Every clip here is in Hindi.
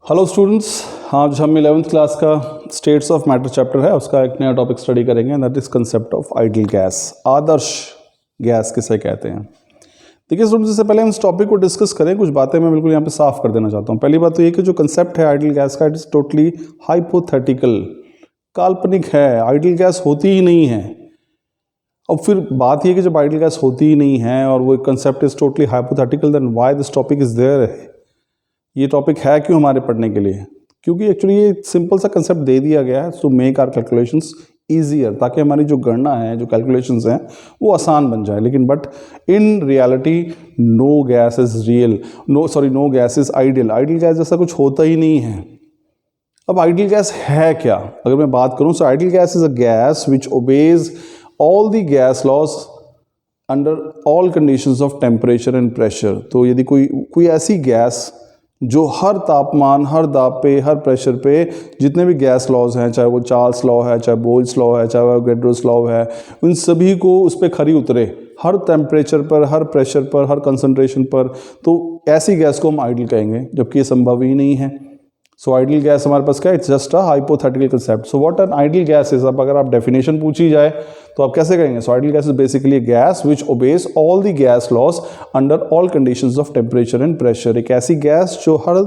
हेलो स्टूडेंट्स, आज हम 11th क्लास का स्टेट्स ऑफ मैटर चैप्टर है, उसका एक नया टॉपिक स्टडी करेंगे, that is concept of ideal gas. Adarsh gas किसे कहते हैं। देखिए स्टूडेंट्स, इससे पहले हम इस टॉपिक को डिस्कस करें, कुछ बातें मैं बिल्कुल यहाँ पे साफ कर देना चाहता हूँ। पहली बात तो ये कि जो कंसेप्ट है आइडियल गैस का, इट इज टोटली हाइपोथेटिकल, काल्पनिक है। आइडियल गैस होती ही नहीं है। अब फिर बात ये कि जब आइडियल गैस होती ही नहीं है और वो concept is totally hypothetical, then why this topic is there. ये टॉपिक है क्यों हमारे पढ़ने के लिए? क्योंकि एक्चुअली ये सिंपल सा कंसेप्ट दे दिया गया है to make our calculations easier, ताकि हमारी जो गणना है, जो कैलकुलेशंस हैं, वो आसान बन जाए। लेकिन but in reality no gas is real, no gas is ideal. Ideal gas जैसा कुछ होता ही नहीं है। अब आइडियल गैस है क्या? अगर मैं बात करूं, so ideal gas is a gas which obeys all the gas laws under all conditions of temperature and pressure. तो यदि कोई ऐसी गैस जो हर तापमान, हर दाब पे, हर प्रेशर पे जितने भी गैस लॉज हैं, चाहे वो चार्ल्स लॉ है, चाहे बोयल्स लॉ है, चाहे वो अवोगाड्रोस लॉ है, उन सभी को उस पर खरी उतरे, हर टेम्परेचर पर, हर प्रेशर पर, हर कंसंट्रेशन पर, तो ऐसी गैस को हम आइडियल कहेंगे, जबकि ये संभव ही नहीं है। सो आइडियल गैस हमारे पास क्या है? It's just a hypothetical concept. So what an ideal gas is, अब अगर आप डेफिनेशन पूछी जाए तो आप कैसे कहेंगे? So ideal gas is basically a gas which obeys all the gas laws under all conditions of temperature and pressure. एक ऐसी गैस जो हर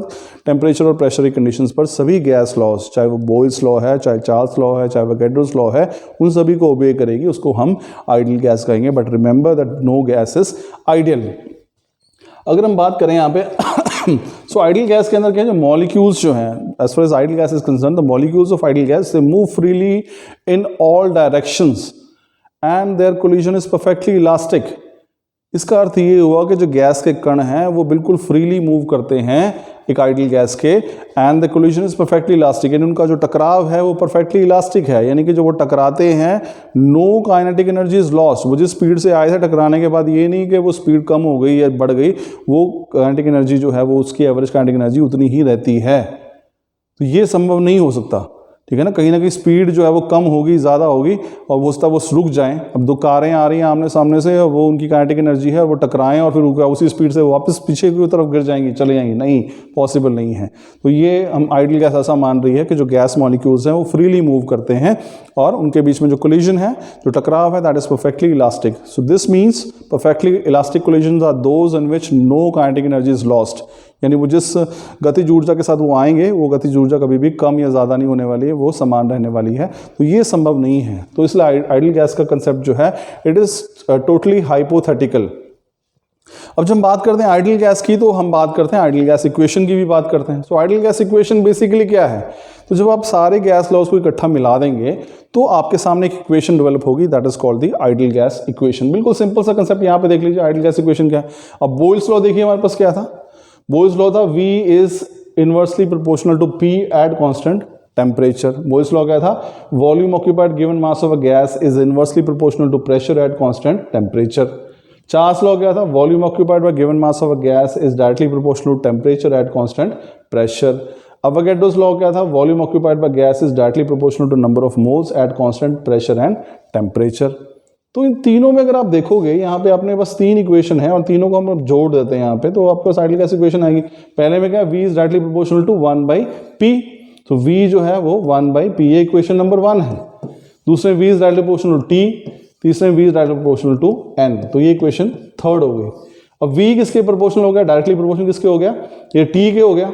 टेम्परेचर और प्रेशर की कंडीशंस पर सभी गैस लॉज, चाहे वो बोयल्स लॉ है, चाहे चार्ल्स लॉ है, चाहे अवोगाड्रोस लॉ है, उन सभी को ओबे करेगी, उसको हम आइडियल गैस कहेंगे। But remember that no gas is ideal. अगर हम बात करें यहाँ पे सो आइडियल गैस के अंदर क्या है, जो मॉलिक्यूल्स जो हैं, as far as ideal gas is concern, the molecules of ideal gas they move freely in all directions and their collision is perfectly elastic. इसका अर्थ ये हुआ कि जो गैस के कण हैं वो बिल्कुल फ्रीली मूव करते हैं एक आइडियल गैस के, and the collision is perfectly elastic, यानी उनका जो टकराव है वो परफेक्टली इलास्टिक है, यानी कि जो वो टकराते हैं, no kinetic energy is lost. वो जिस स्पीड से आए थे टकराने के बाद, ये नहीं कि वो स्पीड कम हो गई या बढ़ गई, वो काइनेटिक एनर्जी जो है वो उसकी एवरेज काइनेटिक एनर्जी उतनी ही रहती है। तो ये संभव नहीं हो सकता, ठीक है ना। कहीं स्पीड जो है वो कम होगी, ज़्यादा होगी, और वो रुक जाएं। अब दो कारें आ रही हैं आमने सामने से, वो उनकी काइनेटिक एनर्जी है, वो टकराएं और फिर उसी स्पीड से वापस पीछे की तरफ गिर जाएंगी, चले जाएंगी, नहीं, पॉसिबल नहीं है। तो ये हम आइडियल गैस ऐसा मान रही है कि जो गैस मॉलिक्यूल्स हैं वो फ्रीली मूव करते हैं और उनके बीच में जो कोलिजन है, जो टकराव है, that is perfectly elastic. So this means perfectly elastic collisions are those in which no kinetic energy is lost, यानी वो जिस गतिज ऊर्जा के साथ वो आएंगे, वो गतिज ऊर्जा कभी भी कम या ज़्यादा नहीं होने वाली है, वो समान रहने वाली है। तो ये संभव नहीं है। तो इसलिए आइडियल गैस का कंसेप्ट जो है, इट इज़ टोटली हाइपोथेटिकल। अब जब हम बात करते हैं आइडियल गैस की, तो हम बात करते हैं आइडियल गैस इक्वेशन की भी बात करते हैं। सो आइडियल गैस इक्वेशन बेसिकली क्या है? तो जब आप सारे गैस लॉज को इकट्ठा मिला देंगे तो आपके सामने एक इक्वेशन डेवलप होगी, that is called the ideal gas equation. बिल्कुल सिंपल सा कंसेप्ट यहाँ पे देख लीजिए, आइडियल गैस इक्वेशन क्या है। अब बोयल्स लॉ देखिए, हमारे पास क्या था? बोयल्स लॉ था V is inversely proportional to P at constant temperature. Boyle's law क्या था? Volume occupied given mass of a gas is inversely proportional to pressure at constant temperature. Charles law क्या था? Volume occupied by given mass of a gas is directly proportional to temperature at constant pressure. Avogadro's law क्या था? Volume occupied by gas is directly proportional to number of moles eight constant pressure and temperature. तो इन तीनों में अगर आप देखोगे, यहाँ पे आपने बस 3 इक्वेशन है और तीनों को हम जोड़ देते हैं यहाँ पे, तो आपको आइडियल गैस इक्वेशन आएगी। पहले में क्या? V is directly proportional to 1/P, तो V जो है वो 1/P, ये इक्वेशन नंबर 1 है। दूसरे V is directly proportional to T, तीसरे V is directly proportional to N, तो ये इक्वेशन 3rd हो गई। अब V किसके प्रोपोर्शनल हो गया? डायरेक्टली प्रोपोर्शनल किसके हो गया? ये T के हो गया।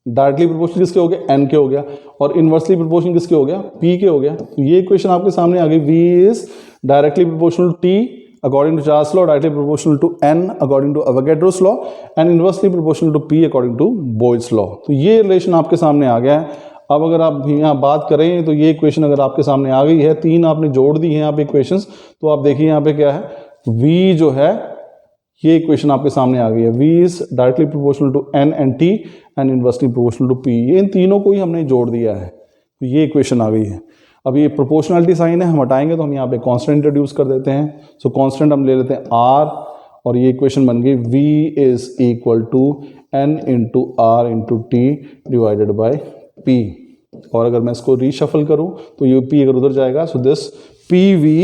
डायरेक्टली प्रोपोर्शनल किसके हो गया? N के हो गया। और इनवर्सली प्रोपोर्शनल किसके हो गया? P के हो गया। तो ये इक्वेशन आपके सामने आ गई। V is directly proportional to T according to Charles law, directly proportional to N according to Avogadro's law, and inversely proportional to P according to Boyle's law। तो ये रिलेशन आपके सामने आ गया है। अब अगर आप यहाँ बात करें तो ये इक्वेशन अगर आपके सामने आ गई है, 3 आपने जोड़ दी है यहाँ पे इक्वेशंस, तो आप देखिए यहाँ पे क्या है? V जो है, ये इक्वेशन आपके सामने आ गई है। V is directly proportional to N and T and inversely proportional to P। ये इन तीनों को ही हमने जोड़ दिया है, तो ये इक्वेशन आ गई है। अब ये प्रोपोर्शनलिटी साइन है, हम हटाएंगे तो हम यहाँ पे कांस्टेंट इंट्रोड्यूस कर देते हैं। सो कांस्टेंट हम ले लेते हैं R, और ये इक्वेशन बन गई V is equal to N into R into T divided by P। और अगर मैं इसको रीशफल करूँ तो ये P अगर उधर जाएगा, so this PV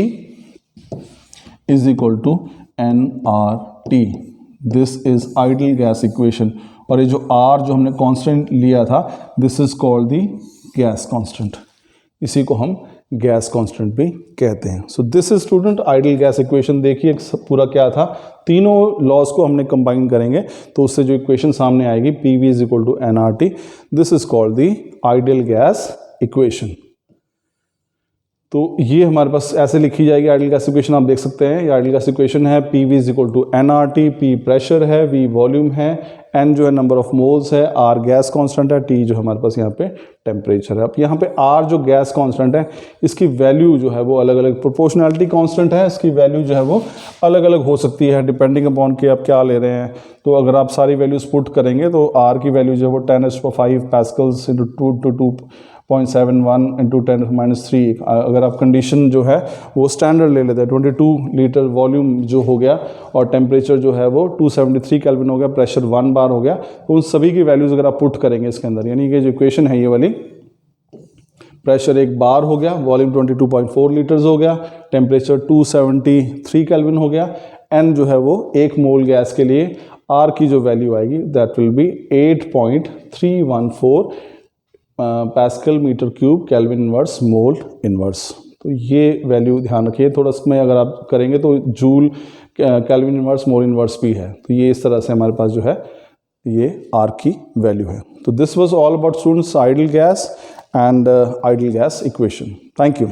is equal to NRT। This is ideal gas equation, और ये जो आर जो हमने कांस्टेंट लिया था, this is called the gas constant, इसी को हम गैस कांस्टेंट भी कहते हैं। So this is student ideal gas equation. देखिए पूरा क्या था, तीनों लॉज को हमने कंबाइन करेंगे तो उससे जो इक्वेशन सामने आएगी PV is equal to nRT, this is called the ideal gas equation. तो ये हमारे पास ऐसे लिखी जाएगी आइडियल गैस इक्वेशन, आप देख सकते हैं ये आइडियल गैस इक्वेशन है। PV is equal to nRT, P pressure है, V वॉल्यूम है, N जो है नंबर ऑफ मोल्स है, R गैस कांस्टेंट है, T जो हमारे पास यहाँ पे टेम्परेचर है। अब यहाँ पे R जो गैस कांस्टेंट है, इसकी वैल्यू जो है वो अलग अलग, प्रोपोर्शनैलिटी कांस्टेंट है, इसकी वैल्यू जो है वो अलग अलग हो सकती है डिपेंडिंग अपॉन कि आप क्या ले रहे हैं। तो अगर आप सारी वैल्यूज पुट करेंगे तो R की वैल्यू जो है वो 10⁵ पास्कल्स इंटू 2.71 इंटू 10⁻³ अगर आप कंडीशन जो है वो स्टैंडर्ड ले लेते हैं, 22 लीटर वॉल्यूम जो हो गया और टेम्परेचर जो है वो 273 केल्विन हो गया, प्रेशर 1 बार हो गया, तो उन सभी की वैल्यूज़ अगर आप पुट करेंगे इसके अंदर, यानी कि जो इक्वेशन है ये वाली, प्रेशर 1 बार हो गया, वॉल्यूम 22.4 लीटर्स हो गया, टेम्परेचर 273 केल्विन हो गया, एन जो है वो 1 मोल गैस के लिए आर की जो वैल्यू आएगी that will be 8.314 pascal metre cube kelvin inverse mole inverse. तो ये वैल्यू ध्यान रखिए, थोड़ा इसमें अगर आप करेंगे तो joule kelvin inverse mole inverse भी है, तो ये इस तरह से हमारे पास जो है ये आर की वैल्यू है। तो this was all about students ideal gas and ideal gas equation. Thank you.